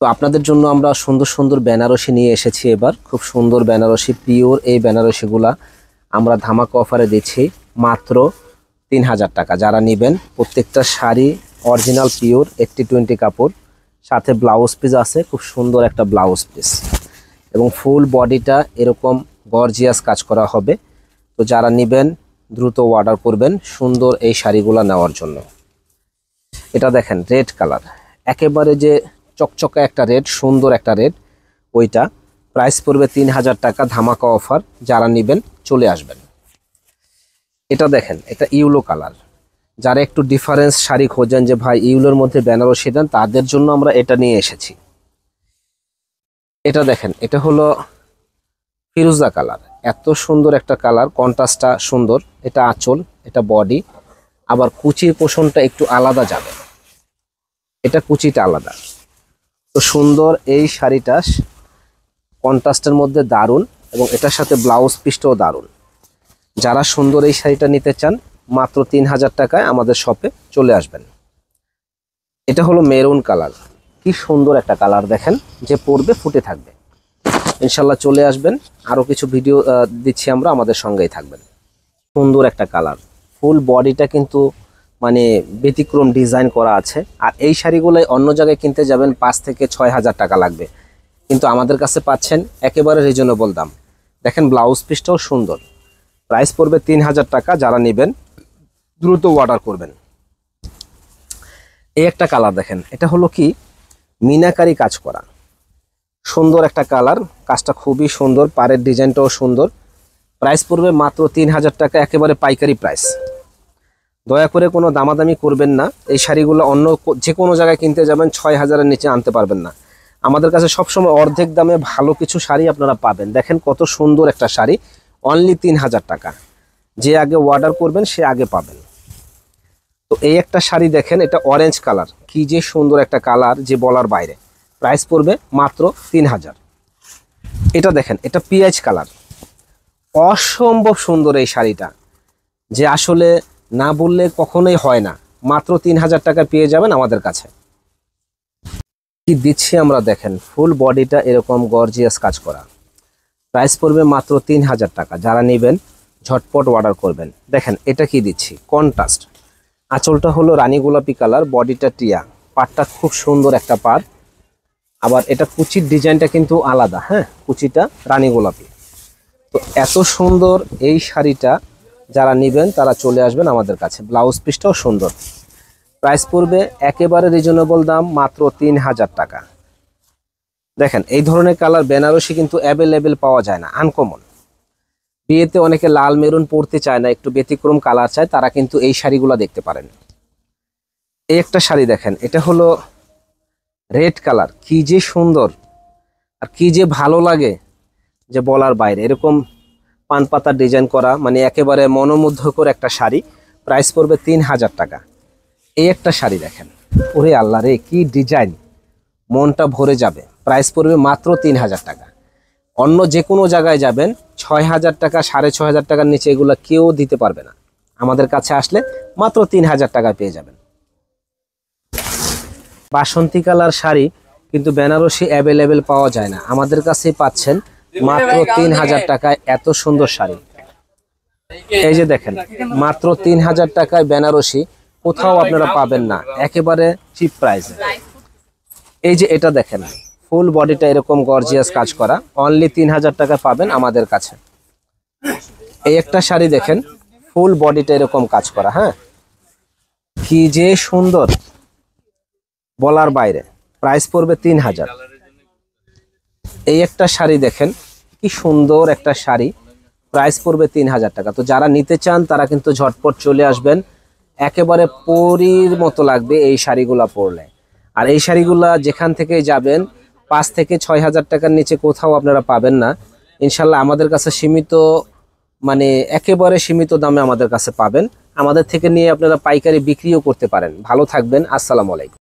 তো আপনাদের জন্য আমরা সুন্দর সুন্দর বেনারসি নিয়ে এসেছি। এবার খুব সুন্দর বেনারসি, পিওর এই বেনারসিগুলা আমরা ধামাকা অফারে দিচ্ছি মাত্র 3000 টাকা। যারা নেবেন প্রত্যেকটা শাড়ি অরিজিনাল পিওর 80-20 কাপড়, সাথে ব্লাউজ পিস আছে, খুব সুন্দর একটা ব্লাউজ পিস এবং ফুল বডিটা এরকম গর্জিয়াস কাজ করা হবে। তো যারা নেবেন দ্রুত অর্ডার করবেন সুন্দর এই শাড়িগুলো নেওয়ার জন্য। এটা দেখেন রেড কালার, একেবারে যে চকচকা একটা রেড, সুন্দর একটা রেড, ওইটা প্রাইস পড়বে 3000 টাকা ধামাকা অফার। যারা নেবেন চলে আসবেন। এটা দেখেন, এটা ইউলো কালার। যারা একটু ডিফারেন্স শাড়ি খোঁজেন যে ভাই ইউলোর মধ্যে বেনারসি দেন, তাদের জন্য আমরা এটা নিয়ে এসেছি। এটা দেখেন, এটা হলো ফিরোজা কালার, এত সুন্দর একটা কালার, কন্ট্রাস্টটা সুন্দর। এটা আঁচল, এটা বডি, আবার কুচির পোষণটা একটু আলাদা যাবে, এটা কুচিটা আলাদা। তো সুন্দর এই শাড়িটা কন্ট্রাস্টের মধ্যে দারুণ, এবং এটার সাথে ব্লাউজ পিসটাও দারুণ। যারা সুন্দর এই শাড়িটা নিতে চান মাত্র 3000 টাকায় আমাদের শপে চলে আসবেন। এটা হলো মেরুন কালার, কি সুন্দর একটা কালার, দেখেন যে পরবে ফুটে থাকবে। ইনশাল্লাহ চলে আসবেন, আরও কিছু ভিডিও দিচ্ছি আমরা, আমাদের সঙ্গেই থাকবেন। সুন্দর একটা কালার, ফুল বডিটা কিন্তু মানে ব্যতিক্রম ডিজাইন করা আছে। আর এই শাড়িগুলোই অন্য জায়গায় কিনতে যাবেন 5 থেকে 6000 টাকা লাগবে, কিন্তু আমাদের কাছে পাচ্ছেন একেবারে রিজনেবল দাম। দেখেন ব্লাউজ পিসটাও সুন্দর, প্রাইস পড়বে 3000 টাকা। যারা নেবেন দ্রুত অর্ডার করবেন। এই একটা কালার দেখেন, এটা হলো কি মিনাকারি কাজ করা, সুন্দর একটা কালার, কাজটা খুবই সুন্দর, পাড়ের ডিজাইনটাও সুন্দর। প্রাইস পড়বে মাত্র 3000 টাকা, একেবারে পাইকারি প্রাইস। দয়া করে কোনো দামাদামি করবেন না। এই শাড়িগুলো অন্য যে কোনো জায়গায় কিনতে যাবেন 6000-এর নিচে আনতে পারবেন না। আমাদের কাছে সবসময় অর্ধেক দামে ভালো কিছু শাড়ি আপনারা পাবেন। দেখেন কত সুন্দর একটা শাড়ি, অনলি 3000 টাকা। যে আগে অর্ডার করবেন সে আগে পাবেন। তো এই একটা শাড়ি দেখেন, এটা অরেঞ্জ কালার, কি যে সুন্দর একটা কালার যে বলার বাইরে। প্রাইস পড়বে মাত্র 3000। এটা দেখেন, এটা পিঁয়াজ কালার, অসম্ভব সুন্দর এই শাড়িটা, যে আসলে না বললে কখনোই হয় না। মাত্র 3000 টাকা পেয়ে যাবেন আমাদের কাছে। কি দিচ্ছি আমরা দেখেন, ফুল বডিটা এরকম গর্জিয়াস কাজ করা, প্রাইস পড়বে মাত্র 3000 টাকা। যারা নেবেন ঝটপট অর্ডার করবেন। দেখেন এটা কি দিচ্ছি, কন্ট্রাস্ট, আঁচলটা হলো রানী গোলাপি কালার, বডিটা টিয়া, পাড়টা খুব সুন্দর একটা পাড়। আবার এটা কুচির ডিজাইনটা কিন্তু আলাদা, হ্যাঁ, কুচিটা রানী গোলাপি। তো এত সুন্দর এই শাড়িটা যারা নেবেন তারা চলে আসবেন আমাদের কাছে। ব্লাউজ পিসটাও সুন্দর, প্রাইস পড়বে একেবারে রিজনেবল দাম, মাত্র 3000 টাকা। দেখেন এই ধরনের কালার বেনারসি কিন্তু অ্যাভেলেবেল পাওয়া যায় না, আনকমন। বিয়েতে অনেকে লাল মেরুন পরতে চায় না, একটু ব্যতিক্রম কালার চায়, তারা কিন্তু এই শাড়িগুলো দেখতে পারেন। এই একটা শাড়ি দেখেন, এটা হলো রেড কালার, কি যে সুন্দর আর কি যে ভালো লাগে যে বলার বাইরে। এরকম পান পাতা ডিজাইন করা, মানে একেবারে মনোমুগ্ধকর একটা শাড়ি। প্রাইস পড়বে 3000 টাকা। এই একটা শাড়ি দেখেন, ওরে আল্লাহ রে, কি ডিজাইন, মনটা ভরে যাবে। প্রাইস পড়বে মাত্র 3000 টাকা। অন্য যে কোনো জায়গায় যাবেন 6000 টাকা, 6500 টাকার নিচে এগুলো কেউ দিতে পারবে না। আমাদের কাছে আসলে মাত্র 3000 টাকা পেয়ে যাবেন। বাসন্তী কালার শাড়ি কিন্তু বেনারসি অ্যাভেলেবেল পাওয়া যায় না, আমাদের কাছেই পাচ্ছেন মাত্র 3000 টাকায় এত সুন্দর শাড়ি। এই যে দেখেন, মাত্র 3000 টাকায় বেনারসি কোথাও আপনারা পাবেন না, একেবারে চিপ প্রাইসে। এই যে এটা দেখেন, ফুল বডিটা এরকম গর্জিয়াস কাজ করা, অনলি 3000 টাকা পাবেন আমাদের কাছে। এই একটা শাড়ি দেখেন, ফুল বডিটা এরকম কাজ করা, হ্যাঁ, কি যে সুন্দর বলার বাইরে। প্রাইস পড়বে 3000। এই একটা শাড়ি দেখেন, কি সুন্দর একটা শাড়ি, প্রাইস পড়বে 3000 টাকা। তো যারা নিতে চান তারা কিন্তু ঝটপট চলে আসবেন, একেবারে পরীর মতো লাগবে এই শাড়িগুলা পরলে। আর এই শাড়িগুলা যেখান থেকে যাবেন 5 থেকে 6000 টাকার নিচে কোথাও আপনারা পাবেন না। ইনশাল্লাহ আমাদের কাছে সীমিত, মানে একেবারে সীমিত দামে আমাদের কাছে পাবেন। আমাদের থেকে নিয়ে আপনারা পাইকারি বিক্রিও করতে পারেন। ভালো থাকবেন, আসসালামু আলাইকুম।